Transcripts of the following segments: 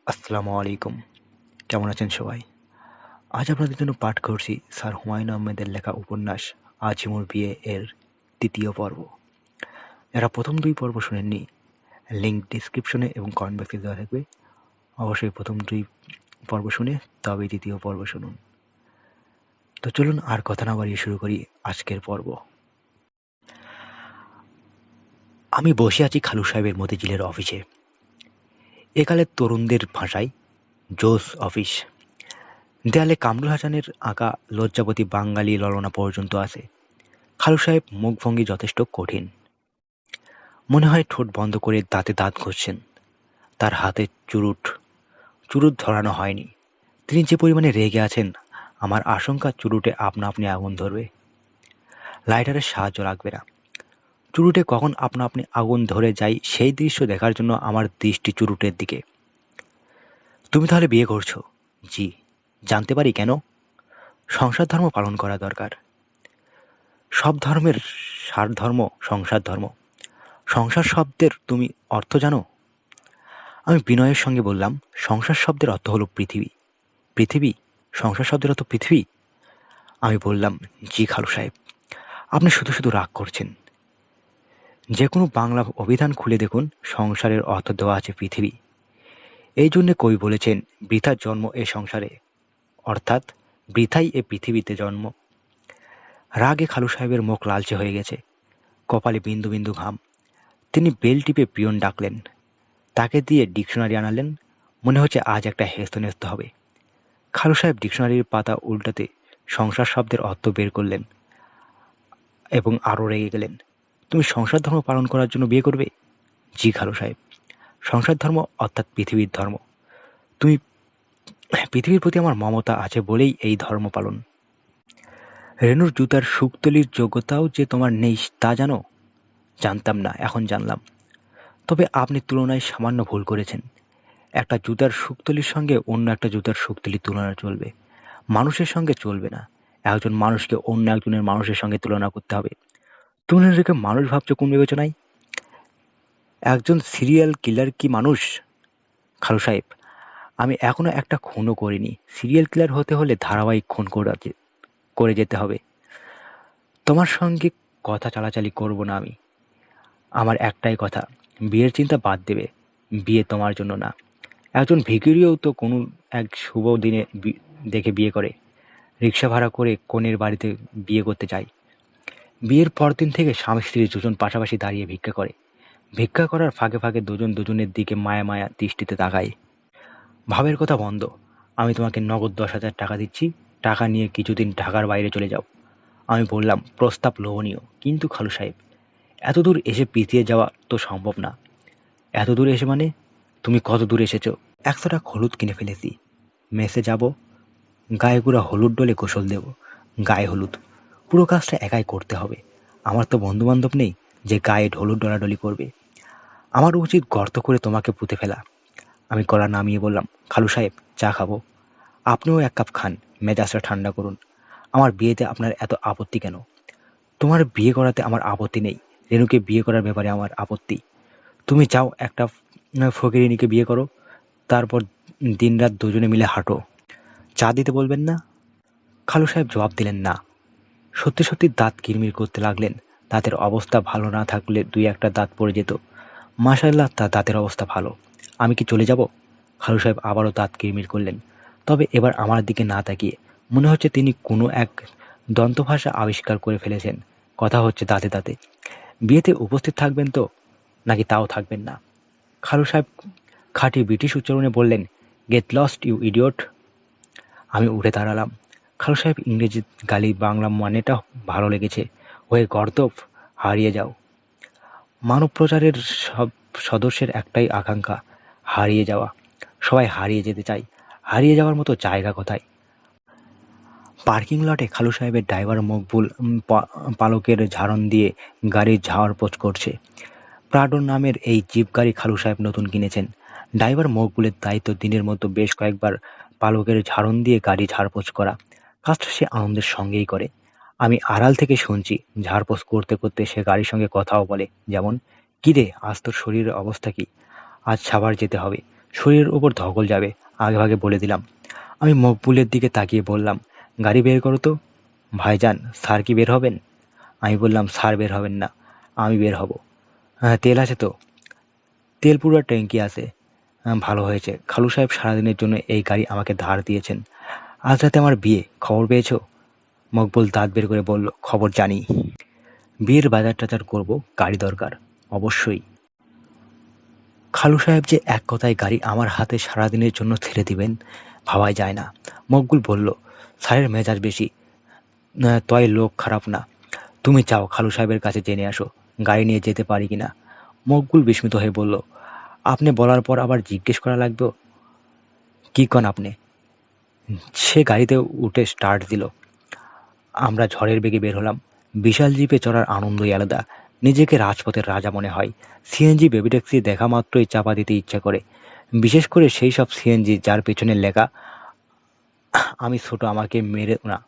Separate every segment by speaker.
Speaker 1: আসসালামু আলাইকুম। কেমন আছেন সবাই? আজ আপনাদের জন্য পাঠ করছি স্যার হুমায়ূন আহমেদের লেখা উপন্যাস আজ মোর বিয়ে এর ৩য় পর্ব। যারা প্রথম ২ পর্ব শোনেননি, লিংক ডেসক্রিপশনে এবং কমেন্ট বক্সে দেওয়া থাকবে। অবশ্যই প্রথম ২ পর্ব শুনে তবেই ৩য় পর্ব শুনুন। তো চলুন আর কথা না বাড়িয়ে শুরু করি আজকের পর্ব। আমি বসে আছি খালু সাহেবের মতিঝিলের অফিসে। একালের তরুণদের ভাষায় জোস অফিস। দেয়ালে কামরুল হাসানের আঁকা লজ্জাবতী বাঙালি ললনা পর্যন্ত আছে। খালু সাহেব মুখভঙ্গি যথেষ্ট কঠিন। মনে হয় ঠোঁট বন্ধ করে দাঁতে দাঁত ঘষছেন। তার হাতে চুরুট ধরানো হয়নি। তিনি যে পরিমাণে রেগে আছেন, আমার আশঙ্কা চুরুটে আপনা আপনি আগুন ধরবে। লাইটারের সাহায্য লাগবে না। চুরুটে কখন আপনা আপনি আগুন ধরে যায় সেই দৃশ্য দেখার জন্য আমার দৃষ্টি চুরুটের দিকে। তুমি তাহলে বিয়ে করছো? জি। জানতে পারি কেন? সংসার ধর্ম পালন করা দরকার। সব ধর্মের সারধর্ম সংসার ধর্ম। সংসার শব্দের তুমি অর্থ জানো? আমি বিনয়ের সঙ্গে বললাম, সংসার শব্দের অর্থ হলো পৃথিবী। পৃথিবী? সংসার শব্দের অর্থ পৃথিবী? আমি বললাম, জি খালু সাহেব, আপনি শুধু শুধু রাগ করছেন। যে কোনো বাংলা অভিধান খুলে দেখুন, সংসারের অর্থ দেওয়া আছে পৃথিবী। এই জন্যে কবি বলেছেন, বৃথা জন্ম এ সংসারে, অর্থাৎ বৃথাই এ পৃথিবীতে জন্ম। রাগে খালু সাহেবের মুখ লালচে হয়ে গেছে, কপালে বিন্দু বিন্দু ঘাম। তিনি বেল টিপে পিয়ন ডাকলেন। তাকে দিয়ে ডিকশনারি আনালেন। মনে হচ্ছে আজ একটা হেস্তনেস্ত হবে। খালু সাহেব ডিকশনারির পাতা উল্টাতে সংসার শব্দের অর্থ বের করলেন এবং আরো রেগে গেলেন। তুমি সংসার ধর্ম পালন করার জন্য বিয়ে করবে? জি খালু সাহেব। সংসার ধর্ম অর্থাৎ পৃথিবীর ধর্ম। তুমি পৃথিবীর প্রতি আমার মমতা আছে বলেই এই ধর্ম পালন। রেনুর জুতার শুকতলির যোগ্যতাও যে তোমার নেই তা জানো? জানতাম না, এখন জানলাম। তবে আপনি তুলনায় সামান্য ভুল করেছেন। একটা জুতার শুকতলির সঙ্গে অন্য একটা জুতার শুকতলির তুলনা চলবে, মানুষের সঙ্গে চলবে না। একজন মানুষকে অন্য একজনের মানুষের সঙ্গে তুলনা করতে হবে। তুমি নিজেকে মানুষ ভাবছো কোন বিবেচনায়? একজন সিরিয়াল কিলার কি মানুষ? খালু সাহেব, আমি এখনো একটা খুনও করিনি। সিরিয়াল কিলার হতে হলে ধারাবাহিক খুন করে যেতে হবে। তোমার সঙ্গে কথা চালাচালি করব না আমি। আমার একটাই কথা, বিয়ের চিন্তা বাদ দেবে। বিয়ে তোমার জন্য না। একজন ভিখিরিও তো কোনো এক শুভ দিনে দেখে বিয়ে করে, রিক্সা ভাড়া করে কনের বাড়িতে বিয়ে করতে যায়। বিয়ের পরদিন থেকে স্বামী স্ত্রী দুজন পাশাপাশি দাঁড়িয়ে ভিক্ষা করে। ভিক্ষা করার ফাঁকে ফাঁকে দুজন দুজনের দিকে মায়া মায়া দৃষ্টিতে তাকায়। ভাবের কথা বন্ধ। আমি তোমাকে নগদ 10,000 টাকা দিচ্ছি, টাকা নিয়ে কিছুদিন ঢাকার বাইরে চলে যাও। আমি বললাম, প্রস্তাব লোভনীয়, কিন্তু খালু সাহেব, এত দূর এসে পিছিয়ে যাওয়া তো সম্ভব না। এত দূর এসে মানে? তুমি কত দূর এসেছো? 100 টাকা হলুদ কিনে ফেলেছি, মেসে যাব, গায়ে গুঁড়া হলুদ ডলে গোসল দেব, গায়ে হলুদ। পুরো কাজটা একাই করতে হবে। আমার তো বন্ধু বান্ধব নেই যে গায়ে হলুদ ডলাডলি করবে। আমার উচিত গর্ত করে তোমাকে পুঁতে ফেলা। আমি গলা নামিয়ে বললাম, খালু সাহেব, চা খাবো? আপনিও 1 কাপ খান, মেজাজটা ঠান্ডা করুন। আমার বিয়েতে আপনার এত আপত্তি কেন? তোমার বিয়ে করাতে আমার আপত্তি নেই, রেনুকে বিয়ে করার ব্যাপারে আমার আপত্তি। তুমি যাও একটা ফকিরিনীকে বিয়ে করো, তারপর দিনরাত দুজনে মিলে হাঁটো। চা দিতে বলবেন না? খালু সাহেব জবাব দিলেন না। সত্যি সত্যি দাঁত কিরমির করতে লাগলেন। দাঁতের অবস্থা ভালো না থাকলে 2-1টা দাঁত পড়ে যেত। মাশাআল্লাহ, তার দাঁতের অবস্থা ভালো। আমি কি চলে যাব? খালু সাহেব আবারও দাঁত কিরমির করলেন, তবে এবার আমার দিকে না তাকিয়ে। মনে হচ্ছে তিনি কোনো এক দন্তভাষা আবিষ্কার করে ফেলেছেন। কথা হচ্ছে দাঁতে দাঁতে। বিয়েতে উপস্থিত থাকবেন তো, নাকি তাও থাকবেন না? খালু সাহেব খাঁটি ব্রিটিশ উচ্চারণে বললেন, গেট লস্ট ইউ ইডিয়ট। আমি উঠে দাঁড়ালাম। খালু সাহেব ইংরেজি গালি বাংলা মানেটা ভালো লেগেছে। হয়ে গর্দভ, হারিয়ে যাও। মানব প্রচারের সব সদস্যের একটাই আকাঙ্ক্ষা, হারিয়ে যাওয়া। সবাই হারিয়ে যেতে চায়। হারিয়ে যাওয়ার মতো জায়গা কোথায়? পার্কিং লটে খালু সাহেবের ড্রাইভার মকবুল পালকের ঝাড়ন দিয়ে গাড়ির ঝাড়পোছ করছে। প্রাডো নামের এই জিপ গাড়ি খালু সাহেব নতুন কিনেছেন। ড্রাইভার মকবুলের দায়িত্ব দিনের মতো বেশ কয়েকবার পালকের ঝাড়ন দিয়ে গাড়ি ঝাড়পোছ করা। কাজটা সে আনন্দের সঙ্গেই করে। আমি আড়াল থেকে শুনছি, ঝাড়পোছ করতে করতে সে গাড়ির সঙ্গে কথাও বলে, যেমন, কিরে, আজ তোর শরীরের অবস্থা কি? আজ সাভার যেতে হবে, শরীরের ওপর ধকল যাবে, আগেভাগে বলে দিলাম। আমি মকবুলের দিকে তাকিয়ে বললাম, গাড়ি বের করো তো। ভাইজান, স্যার কি বের হবেন? আমি বললাম, স্যার বের হবেন না, আমি বের হব। হ্যাঁ, তেল আছে তো? তেল পুরো ট্যাঙ্কি আছে। ভালো হয়েছে, খালু সাহেব সারাদিনের জন্য এই গাড়ি আমাকে ধার দিয়েছেন। আজ রাতে আমার বিয়ে, খবর পেয়েছো? মকবুল দাঁত বের করে বলল, খবর জানি। বিয়ের বাজার টাজার করবো, গাড়ি দরকার। অবশ্যই। খালু সাহেব যে এক কথায় গাড়ি আমার হাতে সারাদিনের জন্য ছেড়ে দিবেন, ভাবাই যায় না। মকবুল বলল, স্যারের মেজাজ বেশি, তয় লোক খারাপ না। তুমি চাও খালু সাহেবের কাছে জেনে আসো গাড়ি নিয়ে যেতে পারি কিনা। মকবুল বিস্মিত হয়ে বলল, আপনি বলার পর আবার জিজ্ঞেস করা লাগবে? কি কন আপনি? সে গাড়িতে উঠে স্টার্ট দিল। আমরা ঝড়ের বেগে বের হলাম। বিশাল জিপে চড়ার আনন্দই আলাদা। নিজেকে রাজপথের রাজা মনে হয়। সিএনজি বেবি ট্যাক্সি দেখা মাত্রই চাপা দিতে ইচ্ছা করে, বিশেষ করে সেই সব সিএনজি যার পেছনে লেখা, আমি ছোট, আমাকে মেরে না।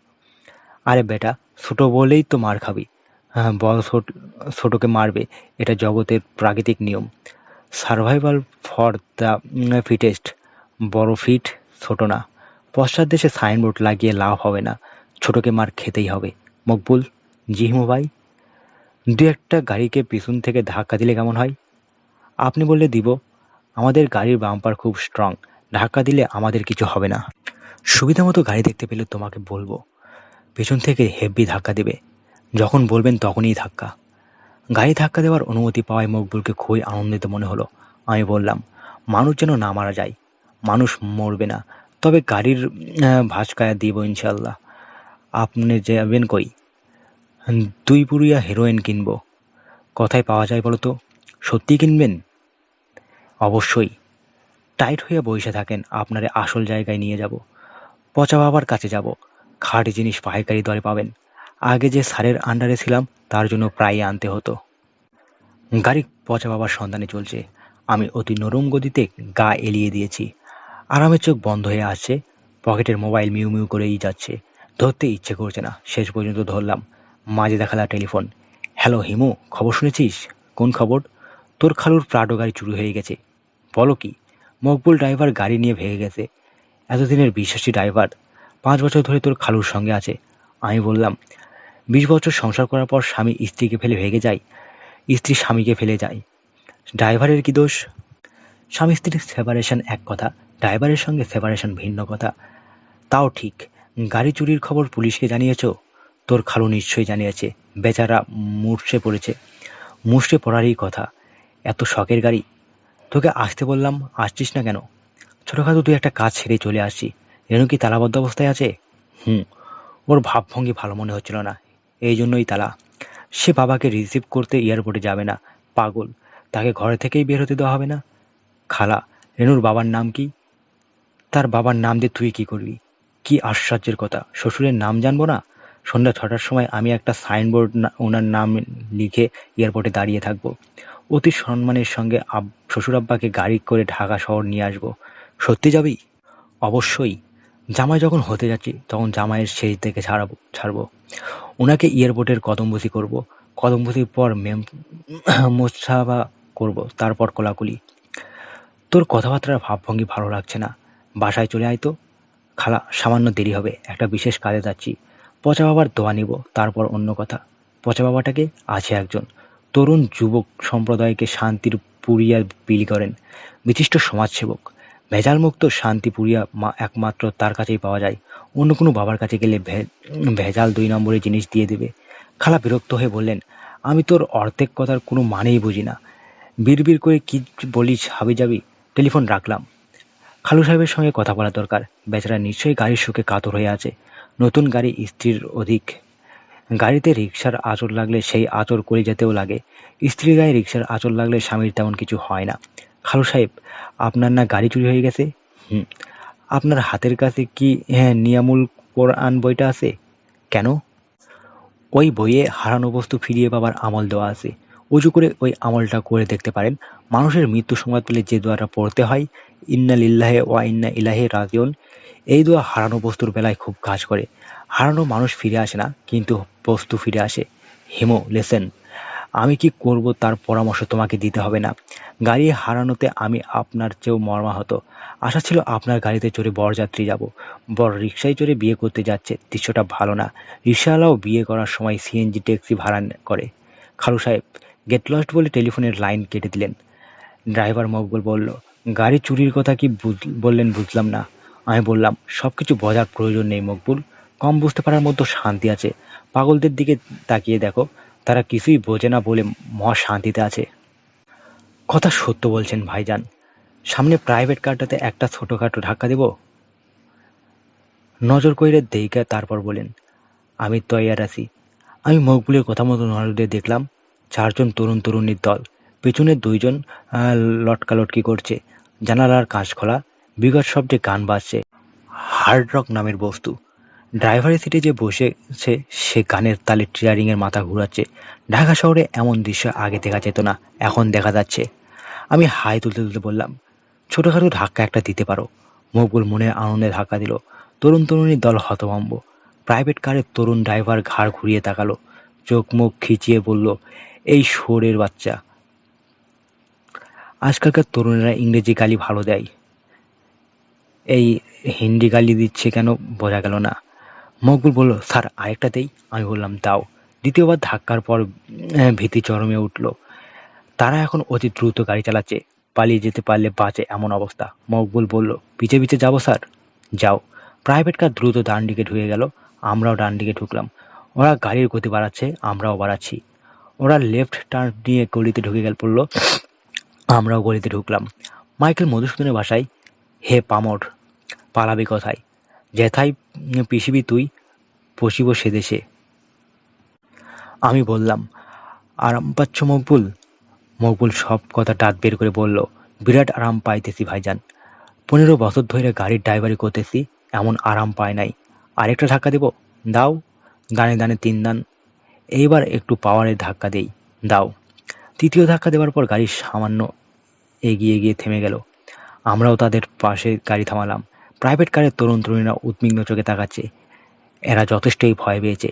Speaker 1: আরে বেটা, ছোট বলেই তো মার খাবি। হ্যাঁ, বড় ছোটকে মারবে, এটা জগতের প্রাকৃতিক নিয়ম। Survival for the fittest. বড় ফিট, ছোট না। পশ্চাৎ দেশে সাইনবোর্ড লাগিয়ে লাভ হবে না, ছোটকে মার খেতেই হবে। মকবুল, জি হিমু ভাই। দু একটা গাড়িকে পিছন থেকে ধাক্কা দিলে কেমন হয়? আপনি বললে দিব। আমাদের গাড়ির বাম্পার খুব স্ট্রং, ধাক্কা দিলে আমাদের কিছু হবে না। সুবিধা মতো গাড়ি দেখতে পেলে তোমাকে বলবো। পেছন থেকে হেভি ধাক্কা দেবে, যখন বলবেন তখনই ধাক্কা। গাড়ি ধাক্কা দেওয়ার অনুমতি পাওয়ায় মকবুলকে খুবই আনন্দিত মনে হলো। আমি বললাম, মানুষ যেন না মারা যায়। মানুষ মরবে না, তবে গাড়ির ভাঁজকায়া দিব ইনশাল্লাহ। আপনি যাবেন কই? 2 পুরিয়া হেরোইন কিনবো। কোথায় পাওয়া যায় বলো তো? সত্যি কিনবেন? অবশ্যই। টাইট হয়ে বসে থাকেন, আপনারে আসল জায়গায় নিয়ে যাব। পচা বাবার কাছে যাব। খাঁটি জিনিস পাইকারি দরে পাবেন। আগে যে স্যারের আন্ডারে ছিলাম তার জন্য প্রায়ই আনতে হতো। গাড়ি পচা বাবার সন্ধানে চলছে। আমি অতি নরম গতিতে গা এলিয়ে দিয়েছি। আরামে চোখ বন্ধ হয়ে আসছে। পকেটের মোবাইল মিউ মিউ করেই যাচ্ছে। ধরতে ইচ্ছে করছে না, শেষ পর্যন্ত ধরলাম। মাঝে দেখালা টেলিফোন। হ্যালো হিমু, খবর শুনেছিস? কোন খবর? তোর খালুর প্রাডো গাড়ি চুরি হয়ে গেছে। বলো কি? মকবুল ড্রাইভার গাড়ি নিয়ে ভেগে গেছে। এতদিনের বিশ্বাসী ড্রাইভার 5 বছর ধরে তোর খালুর সঙ্গে আছে। আমি বললাম, 20 বছর সংসার করার পর স্বামী স্ত্রীকে ফেলে ভেগে যায়, স্ত্রী স্বামীকে ফেলে যায়, ড্রাইভারের কি দোষ? স্বামী স্ত্রীর সেপারেশন এক কথা, ড্রাইভারের সঙ্গে সেপারেশন ভিন্ন কথা। তাও ঠিক। গাড়ি চুরির খবর পুলিশকে জানিয়েছ? তোর খালু নিশ্চয়ই জানিয়েছে। বেচারা মুষড়ে পড়েছে। মুষড়ে পড়ারই কথা, এত শখের গাড়ি। তোকে আসতে বললাম, আসছিস না কেন? ছোটখাটো তুই একটা কাজ ছেড়ে চলে আসছি। রেণু কি তালাবদ্ধ অবস্থায় আছে? হুম। ওর ভাবভঙ্গি ভালো মনে হচ্ছিল না, এই জন্যই তালা। সে বাবাকে রিসিভ করতে এয়ারপোর্টে যাবে না, পাগল। তাকে ঘরে থেকেই বের হতে দেওয়া হবে না। খালা, রেনুর বাবার নাম কি? তার বাবার নাম দিয়ে তুই কি করবি? কি আশ্চর্যের কথা, শ্বশুরের নাম জানবো না? সন্ধ্যা 6টার সময় আমি একটা সাইনবোর্ড ওনার নাম লিখে এয়ারপোর্টে দাঁড়িয়ে থাকবো। অতি সম্মানের সঙ্গে শ্বশুর আব্বাকে গাড়ি করে ঢাকা শহর নিয়ে আসবো। সত্যি যাবি? অবশ্যই। জামাই যখন হতে যাচ্ছি তখন জামাইয়ের শেষ দেখে ছাড়বো। ওনাকে এয়ারপোর্টের কদমবুসি করব। কদমবুসির পর মোছাবা করব, তারপর কোলাকুলি। তোর কথাবার্তার ভাবভঙ্গি ভালো লাগছে না, বাসায় চলে আয় তো। খালা, সামান্য দেরি হবে, একটা বিশেষ কাজে যাচ্ছি। পচা বাবার দোয়া নিব, তারপর অন্য কথা। পচা বাবাটাকে আছে একজন তরুণ যুবক সম্প্রদায়কে শান্তির পুরিয়া বিলি করেন, বিশিষ্ট সমাজসেবক। ভেজালমুক্ত শান্তি পুরিয়া একমাত্র তার কাছেই পাওয়া যায়। অন্য কোনো বাবার কাছে গেলে ভেজাল 2 নম্বরের জিনিস দিয়ে দেবে। খালা বিরক্ত হয়ে বললেন, আমি তোর অর্ধেক কথার কোনো মানেই বুঝি না। বিড়বিড় করে কি বলিস হাবিজাবি। টেলিফোন রাখলাম। খালু সাহেবের সঙ্গে কথা বলা দরকার। বেচারা নিশ্চয়ই গাড়ির শোকে কাতর হয়ে আছে। নতুন গাড়ি, স্ত্রীর অধিক। গাড়িতে রিকশার আঁচড় লাগলে সেই আঁচড় কলিজাতেও লাগে। স্ত্রীর গায়ে রিকশার আঁচড় লাগলে স্বামীর তেমন কিছু হয় না। খালু সাহেব, আপনার না গাড়ি চুরি হয়ে গেছে? হুম। আপনার হাতের কাছে কি নিয়ামুল কোরআন বইটা আছে? কেন? ওই বইয়ে হারানো বস্তু ফিরিয়ে পাবার আমল দেওয়া আছে। অজু করে ওই আমলটা করে দেখতে পারেন। মানুষের মৃত্যু সংবাদ পেলে যে দোয়াটা পড়তে হয়, ইন্না লিল্লাহি ওয়া ইন্না ইলাইহি রাজিউন, এই দোয়া হারানো বস্তুর বেলায় খুব কাজ করে। হারানো মানুষ ফিরে আসে না, কিন্তু বস্তু ফিরে আসে। হিমো, লেসেন। আমি কি করব তার পরামর্শ তোমাকে দিতে হবে না। গাড়ি হারানোতে আমি আপনার চেয়েও মর্মাহত। আশা ছিল আপনার গাড়িতে চড়ে বরযাত্রী যাব। বর রিকশায় চড়ে বিয়ে করতে যাচ্ছে, দৃশ্যটা ভালো না। রিকশাওয়ালাও বিয়ে করার সময় সিএনজি ট্যাক্সি ভাড়া করে। খালু সাহেব গেট লস্ট বলে টেলিফোনের লাইন কেটে দিলেন। ড্রাইভার মকবুল বলল, গাড়ি চুরির কথা কি বললেন বুঝলাম না। আমি বললাম, সবকিছু বোঝার প্রয়োজন নেই মকবুল, কম বুঝতে পারার মধ্যে শান্তি আছে। পাগলদের দিকে তাকিয়ে দেখো, তারা কিছুই বোঝে না বলে মহা শান্তিতে আছে। কথা সত্য বলছেন ভাইজান। সামনে প্রাইভেট কারটাতে একটা ছোটখাটো ধাক্কা দেব। নজর কইরে দেইকা তারপর বলেন, আমি তৈয়ার আছি। আমি মকবুলের কথা মতো নজরে দেখলাম, 4 জন তরুণ তরুণীর দল। পেছনে 2 জন লটকালটকি করছে। জানালার কাঁচ খোলা, বিকট শব্দে গান বাজছে। হার্ড রক নামের বস্তু। ড্রাইভারের সিটে যে বসেছে সে গানের তালে স্টিয়ারিং এর মাথা ঘুরাচ্ছে। ঢাকা শহরে এমন দৃশ্য আগে দেখা যেত না, এখন দেখা যাচ্ছে। আমি হাই তুলতে তুলতে বললাম, ছোটখাটো ধাক্কা একটা দিতে পারো। মকবুল মনে আনন্দে ধাক্কা দিল। তরুণ তরুণীর দল হতভম্ব। প্রাইভেট কারের তরুণ ড্রাইভার ঘাড় ঘুরিয়ে তাকালো, চোখ মুখ খিচিয়ে বলল, এই শুয়োরের বাচ্চা। আজকালকার তরুণেরা ইংরেজি গালি ভালো দেয়, এই হিন্দি গালি দিচ্ছে কেন বোঝা গেল না। মকবুল বলল, স্যার আরেকটা দেই। আমি বললাম, দাও। দ্বিতীয়বার ধাক্কার পর ভীতি চরমে উঠল। তারা এখন অতি দ্রুত গাড়ি চালাচ্ছে, পালিয়ে যেতে পারলে বাঁচে এমন অবস্থা। মকবুল বলল, পিছে পিছে যাবো স্যার? যাও। প্রাইভেট কার দ্রুত ডান দিকে ঢুকে গেল, আমরাও ডান দিকে ঢুকলাম। ওরা গাড়ির গতি বাড়াচ্ছে, আমরাও বাড়াচ্ছি। ওরা লেফট টার্ন নিয়ে গলিতে ঢুকে পড়লো, আমরাও গলিতে ঢুকলাম। মাইকেল মধুসূদনের ভাষায়, হে পামর, পালাবি কোথায়? যেথায় পিসিবি তুই, পশিব সে দেশে। আমি বললাম, আরাম পাচ্ছ মকবুল? মকবুল সব কথা টাক বের করে বলল, বিরাট আরাম পাইতেছি ভাইজান। 15 বছর ধরে গাড়ির ড্রাইভারি করতেছি, এমন আরাম পায় নাই। আরেকটা ধাক্কা দেব? দাও। দানে দানে 3 দান। এইবার একটু পাওয়ারের ধাক্কা দেই, দাও। তৃতীয় ধাক্কা দেওয়ার পর গাড়ি সামান্য এগিয়ে গিয়ে থেমে গেল। আমরাও তাদের পাশে গাড়ি থামালাম। প্রাইভেট কারের তরুণ তরুণীরা উদ্বিগ্ন চোখে তাকাচ্ছে। এরা যথেষ্টই ভয় পেয়েছে।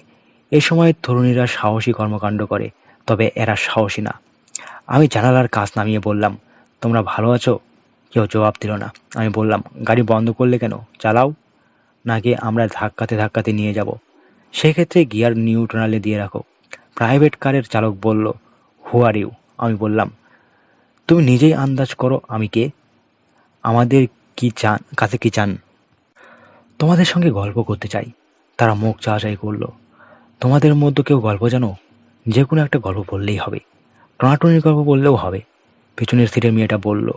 Speaker 1: এই সময় তরুণীরা সাহসী কর্মকাণ্ড করে, তবে এরা সাহসী না। আমি জানালার কাঁচ নামিয়ে বললাম, তোমরা ভালো আছো? কেউ জবাব দিল না। আমি বললাম, গাড়ি বন্ধ করলে কেন? চালাও, নাকি আমরা ধাক্কাতে ধাক্কাতে নিয়ে যাব? সেক্ষেত্রে গিয়ার নিউট্রালে দিয়ে রাখো। প্রাইভেট কারের চালক বলল, হু আর ইউ? আমি বললাম, তুমি নিজেই আন্দাজ করো আমি কে, আমাদের কি চান, কাছে কি চান? তোমাদের সঙ্গে গল্প করতে চাই। তারা মুখ চাওয়াচাই করলো। তোমাদের মধ্যে কেউ গল্প জানো? যে কোনো একটা গল্প বললেই হবে, টনাটনির গল্প বললেও হবে। পেছনের সিটের মেয়েটা বলল,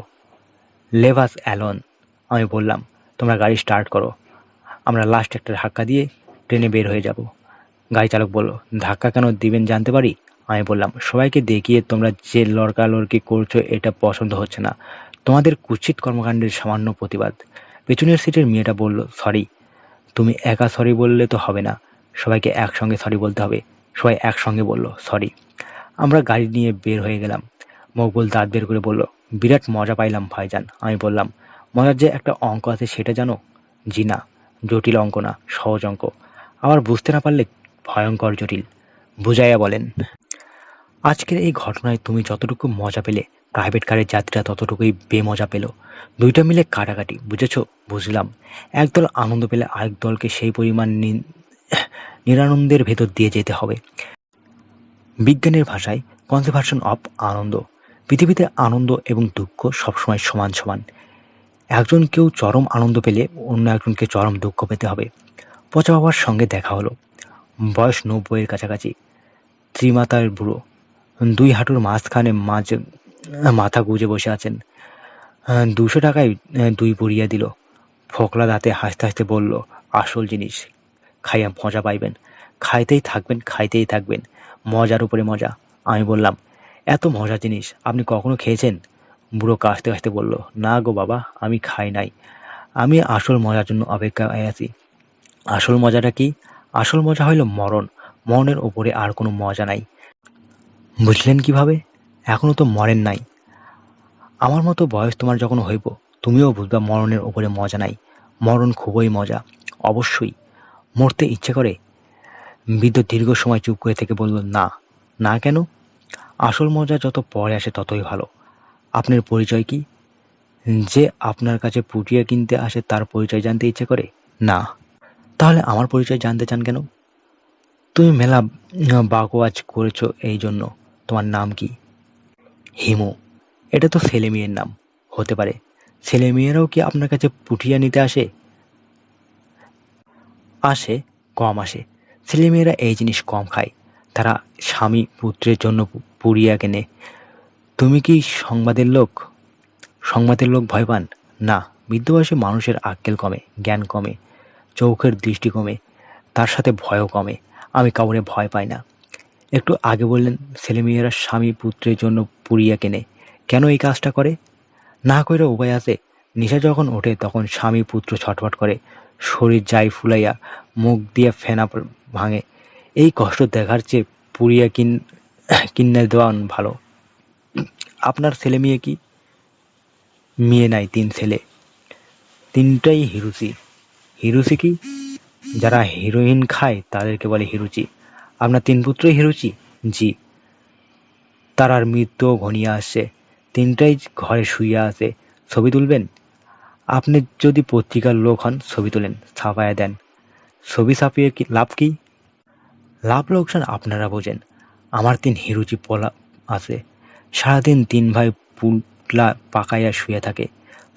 Speaker 1: লেভাস অ্যালন। আমি বললাম, তোমরা গাড়ি স্টার্ট করো, আমরা লাস্ট একটা ধাক্কা দিয়ে ট্রেনে বের হয়ে যাব। গাড়ি চালক বলল, ধাক্কা কেন দিবেন জানতে পারি? আমি বললাম, সবাইকে দেখিয়ে তোমরা যে লড়কালড়কি করছো এটা পছন্দ হচ্ছে না, তোমাদের কুৎসিত কর্মকাণ্ডের সামান্য প্রতিবাদ। পেছনের সিটের মেয়েটা বলল, সরি। তুমি একা সরি বললে তো হবে না, সবাইকে একসঙ্গে সরি বলতে হবে। সবাই একসঙ্গে বলল, সরি। আমরা গাড়ি নিয়ে বের হয়ে গেলাম। মকবুল দাঁত বের করে বলল, বিরাট মজা পাইলাম ভাইজান। আমি বললাম, মজার যে একটা অঙ্ক আছে সেটা জানো? জি না। জটিল অঙ্ক না, সহজ অঙ্ক। আবার বুঝতে না পারলে ভয়ঙ্কর জটিল। বুঝাইয়া বলেন। আজকের এই ঘটনায় তুমি যতটুকু মজা পেলে, প্রাইভেট কারের যাত্রীরা ততটুকুই বেমজা পেল। দুইটা মিলে কাটাকাটি, বুঝেছো? বুঝলাম। একদল আনন্দ পেলে আরেক দলকে সেই পরিমাণ নিরানন্দের ভেতর দিয়ে যেতে হবে। বিজ্ঞানের ভাষায় কনজারভেশন অফ আনন্দ। পৃথিবীতে আনন্দ এবং দুঃখ সবসময় সমান সমান। একজন কেউ চরম আনন্দ পেলে অন্য একজনকে চরম দুঃখ পেতে হবে। পচা বাবার সঙ্গে দেখা হলো। বয়স 90-এর কাছাকাছি, ত্রিমাতার বুড়ো, 2 হাঁটুর মাঝখানে মাথা গুজে বসে আছেন। 200 টাকায় 2 পুড়িয়া দিল। ফোকলা দাঁতে হাসতে হাসতে বলল, আসল জিনিস, খাইয়া মজা পাইবেন, খাইতেই থাকবেন, খাইতেই থাকবেন, মজার উপরে মজা। আমি বললাম, এত মজার জিনিস আপনি কখনো খেয়েছেন? বুড়ো কাশতে কাশতে বলল, না গো বাবা, আমি খাই নাই। আমি আসল মজার জন্য অপেক্ষায় আছি। আসল মজাটা কি? আসল মজা হইল মরণ। মরণের উপরে আর কোনো মজা নাই। বুঝলেন কিভাবে? এখনো তো মরেন নাই। আমার মতো বয়স তোমার যখন হইব, তুমিও বুঝবা মরণের উপরে মজা নাই। মরণ খুবই মজা। অবশ্যই। মরতে ইচ্ছে করে? বৃদ্ধ দীর্ঘ সময় চুপ করে থেকে বলল, না। না কেন? আসল মজা যত পরে আসে ততই ভালো। আপনার পরিচয় কি? যে আপনার কাছে পুটিয়া কিনতে আসে তার পরিচয় জানতে ইচ্ছে করে? না। তাহলে আমার পরিচয় জানতে চান কেন? তুমি মেলা বাকওয়াজ করেছো এই জন্য। তোমার নাম কি? হিমু। এটা তো ছেলে মেয়ের নাম। হতে পারে। ছেলে মেয়েরাও কি আপনার কাছে পুটিয়া নিতে আসে? আসে, কম আসে। ছেলেমেয়েরা এই জিনিস কম খায়। তারা স্বামী পুত্রের জন্য পুড়িয়া কেনে। তুমি কি সংবাদের লোক? সংবাদের লোক ভয় পান? না। বৃদ্ধ বয়সে মানুষের আক্কেল কমে, জ্ঞান কমে, চোখের দৃষ্টি কমে, তার সাথে ভয়ও কমে। আমি কাউরে ভয় পাই না। একটু আগে বললেন ছেলেমেয়েরা স্বামী পুত্রের জন্য পুড়িয়া কেনে। কেন এই কাজটা করে? না কইরা উপায় আছে? নেশা যখন ওঠে তখন স্বামী পুত্র ছটফট করে, শরীর যায় ফুলাইয়া, মুখ দিয়া ফেনা ভাঙে। এই কষ্ট দেখার চেয়ে পুড়িয়া কিন্নে দেওয়া ভালো। আপনার ছেলে মেয়ে কি? মেয়ে নাই, 3 ছেলে। 3টাই হিরুচি। হিরুচি কি? যারা হেরোইন খায় তাদেরকে বলে হিরুচি। আপনার 3 পুত্রই হিরুচি? জি। তারার মৃত্যুও ঘনিয়ে আসছে। 3টাই ঘরে শুইয়া আছে। ছবি তুলবেন? আপনি যদি পত্রিকার লোক হন ছবি তোলেন, ছাপায়া দেন। ছবি ছাপিয়ে লাভ কি? লাভ লোকসান আপনারা বোঝেন। আমার 3 হিরুচি পোলা আছে। সারাদিন 3 ভাই পুটলা পাকাইয়া শুয়ে থাকে।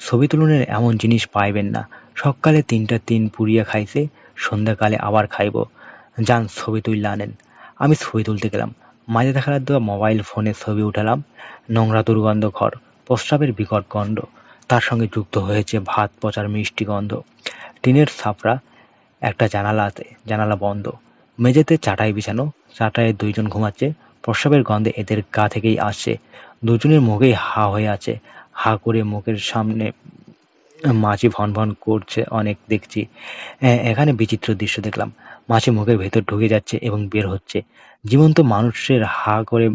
Speaker 1: ছবি তুলনের এমন জিনিস পাইবেন না। সকালে 3টা 3 পুড়িয়া খাইছে, সন্ধ্যাকালে আবার খাইব। যান ছবি তুইল্লা আনেন। আমি ছবি তুলতে গেলাম। মাঝে দেখার দেওয়া মোবাইল ফোনে ছবি উঠালাম। নোংরা দুর্গন্ধ ঘর, প্রস্রাবের বিকট গন্ধ। তার সঙ্গে যুক্ত হয়েছে ভাত পচার মিষ্টি গন্ধ। টিনের ছাপরা, একটা জানালা আছে, জানালা বন্ধ। মেঝেতে চাটাই বিছানো, চাটাইয়ে 2 জন ঘুমাচ্ছে। প্রস্রাবের গন্ধে এদের গা থেকেই আসছে। দুজনের মুখেই হা হয়ে আছে। হা করে মুখের সামনে মাছি ভনভন করছে অনেক দেখছি। এখানে বিচিত্র দৃশ্য দেখলাম। মাছি মুখের ভেতর ঢুকে যাচ্ছে এবং বের হচ্ছে। জীবন্ত মানুষের হা করে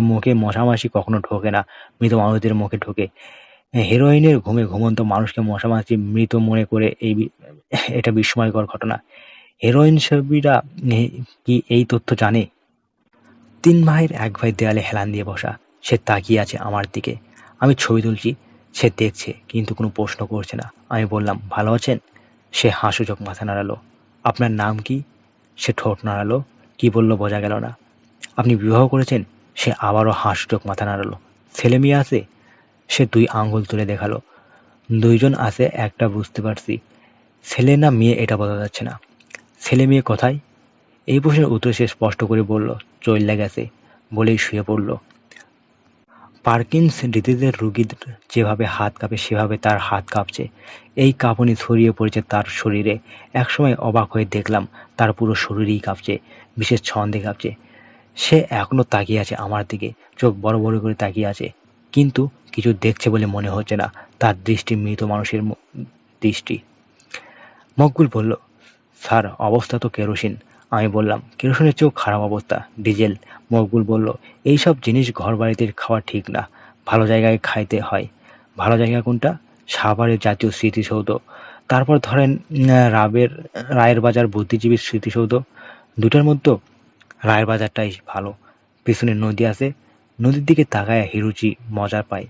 Speaker 1: মুখে মশামাছি কখনো ঢোকে না, মৃত মানুষদের মুখে ঢোকে। হেরোইনের ঘুমে ঘুমন্ত মানুষকে মশামাছি মৃত মনে করে এটা বিস্ময়কর ঘটনা। হেরোইন সেবীরা কি এই তথ্য জানে? 3 ভাইয়ের এক ভাই দেয়ালে হেলান দিয়ে বসা। সে তাকিয়ে আছে আমার দিকে। আমি ছবি তুলছি। সে দেখছে কিন্তু কোনো প্রশ্ন করছে না। আমি বললাম, ভালো আছেন? সে হাসূচক মাথা নাড়ালো। আপনার নাম কি? সে ঠোঁট নাড়ালো। কি বলল বোঝা গেল না। আপনি বিবাহ করেছেন? সে আবারও হাসূচক মাথা নাড়ালো। ছেলে মেয়ে আছে? সে 2 আঙ্গুল তুলে দেখালো। 2 জন আছে, একটা বুঝতে পারছি। ছেলে না মেয়ে এটা বোঝা যাচ্ছে না। ছেলে মেয়ে কোথায়? এই প্রশ্নের উত্তর সে স্পষ্ট করে বলল, চইল্লা গেছে, বলেই শুয়ে পড়ল। পার্কিনস ডিজিজের রোগীর যেভাবে হাত কাঁপে সেভাবে তার হাত কাঁপছে। এই কাঁপুনি ছড়িয়ে পড়েছে তার শরীরে। একসময় অবাক হয়ে দেখলাম তার পুরো শরীরই কাঁপছে, বিশেষ ছন্দে কাঁপছে। সে এখনো তাকিয়ে আছে আমার দিকে, চোখ বড় বড় করে তাকিয়ে আছে, কিন্তু কিছু দেখছে বলে মনে হচ্ছে না। তার দৃষ্টি মৃত মানুষের দৃষ্টি। মকবুল বলল, স্যার অবস্থা তো কেরোসিন। আমি বললাম, কেরোসিনের চেয়েও খারাপ অবস্থা, ডিজেল। মকবুল বলল, এইসব জিনিস ঘর বাড়িতে খাওয়া ঠিক না, ভালো জায়গায় খাইতে হয়। ভালো জায়গা কোনটা? সাভারের জাতীয় স্মৃতিসৌধ। তারপর ধরেন রায়ের বাজার বুদ্ধিজীবী স্মৃতিসৌধ। দুটার মধ্যে রায়ের বাজারটাই ভালো। পিছনে নদী আছে, নদীর দিকে তাকায় হিরুচি মজা পায়।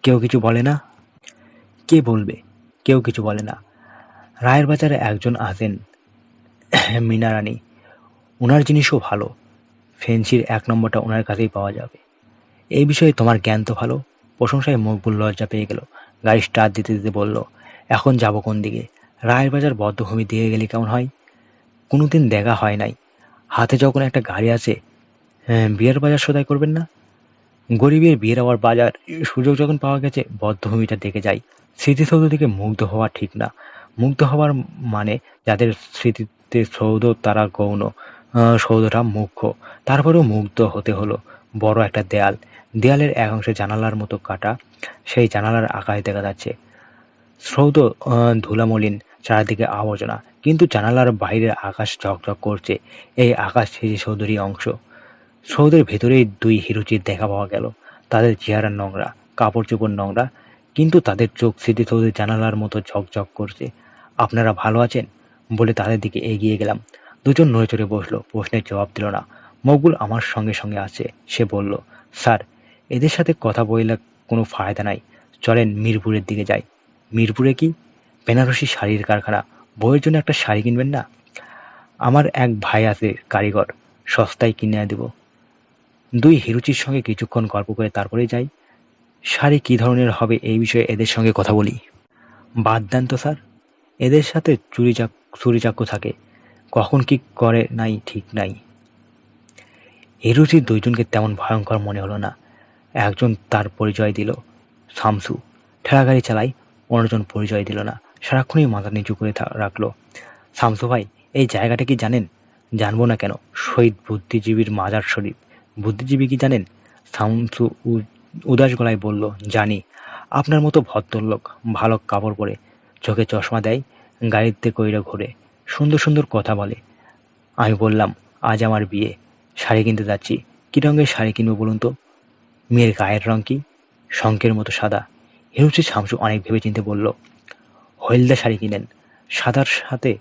Speaker 1: কেউ কিছু বলে না? কে বলবে? কেউ কিছু বলে না। রায়ের বাজারে একজন আছেন, মীনা রানী। ওনার জিনিসও ভালো। ফেন্সির 1 নম্বরটা ওনার কাছেই পাওয়া যাবে। এই বিষয়ে তোমার জ্ঞান তো ভালো। প্রশংসায় মকবুল লজ্জা পেয়ে গেল। গাড়ি স্টার্ট দিতে দিতে বলল, এখন যাব কোন দিকে? রায়ের বাজার বদ্ধভূমির দিকে গেলে কেমন হয়? কোনোদিন দেখা হয় নাই। হাতে যখন একটা গাড়ি আছে, বিয়ের বাজার সদাই করবেন না? গরিবের বিয়ের আবার বাজার, সুযোগ যখন পাওয়া গেছে বদ্ধভূমিটা দেখে যাই। স্মৃতিসৌধ থেকে মুগ্ধ হওয়া ঠিক না। মুগ্ধ হওয়ার মানে যাদের স্মৃতিতে সৌধ তারা গৌণ, সৌধটা মুখ্য। তারপরেও মুগ্ধ হতে হলো। বড় একটা দেয়াল, দেয়ালের এক অংশে জানালার মতো কাটা। সেই জানালার আকাশ দেখা যাচ্ছে। সৌধ ধুলামলিন, চারিদিকে আবর্জনা, কিন্তু জানালার বাইরের আকাশ ঝকঝক করছে। এই আকাশ স্মৃতিসৌধেরই অংশ। সৌধের ভেতরেই 2 হিরুচির দেখা পাওয়া গেল। তাদের চেহারা নোংরা, কাপড় চোপড় নোংরা, কিন্তু তাদের চোখ স্মৃতিসৌধের জানালার মতো ঝকঝক করছে। আপনারা ভালো আছেন? বলে তাদের দিকে এগিয়ে গেলাম। 2 জন নড়েচড়ে বসলো, প্রশ্নের জবাব দিল না। মকবুল আমার সঙ্গে সঙ্গে আছে। সে বলল, স্যার, এদের সাথে কথা বললে কোনো ফায়দা নাই, চলেন মিরপুরের দিকে যাই। মিরপুরে কি? বেনারসি শাড়ির কারখানা, বউয়ের জন্য একটা শাড়ি কিনবেন না? আমার এক ভাই আছে কারিগর, সস্তায় কিনে দেব। দুই হিরুচির সঙ্গে কিছুক্ষণ গল্প করে তারপরে যাই। শাড়ি কি ধরনের হবে এই বিষয়ে এদের সঙ্গে কথা বলি। বাদ দেন তো স্যার, এদের সাথে চুরিচাক্কু থাকে, কখন কি করে নাই ঠিক নাই। হিরুচির দুইজনকে তেমন ভয়ঙ্কর মনে হলো না। একজন তার পরিচয় দিল, শামসু, ঠেলাগাড়ি চালায়। অন্যজন পরিচয় দিল না, সারাক্ষণই মাথা নিচু করে রাখলো। শামসু ভাই, এই জায়গাটা কি জানেন? জানবো না কেন, শহীদ বুদ্ধিজীবীর মাজার শরীফ। বুদ্ধিজীবী কি জানেন? শামসু উদাস গলায় বলল, জানি। আপনার মতো ভদ্রলোক, ভালো কাপড় পরে, চোখে চশমা দেয়, গাড়িতে কইরা ঘোরে, সুন্দর সুন্দর কথা বলে। আমি বললাম, আজ আমার বিয়ে, শাড়ি কিনতে যাচ্ছি। কি রঙের শাড়ি কিনবো বলুন তো? মেয়ের গায়ের রং কি? শঙ্কের মতো সাদা। হিরুচি শামসু অনেক ভেবেচিন্তে বলল, হলদা শাড়ি কিনেন, সাদার সাথে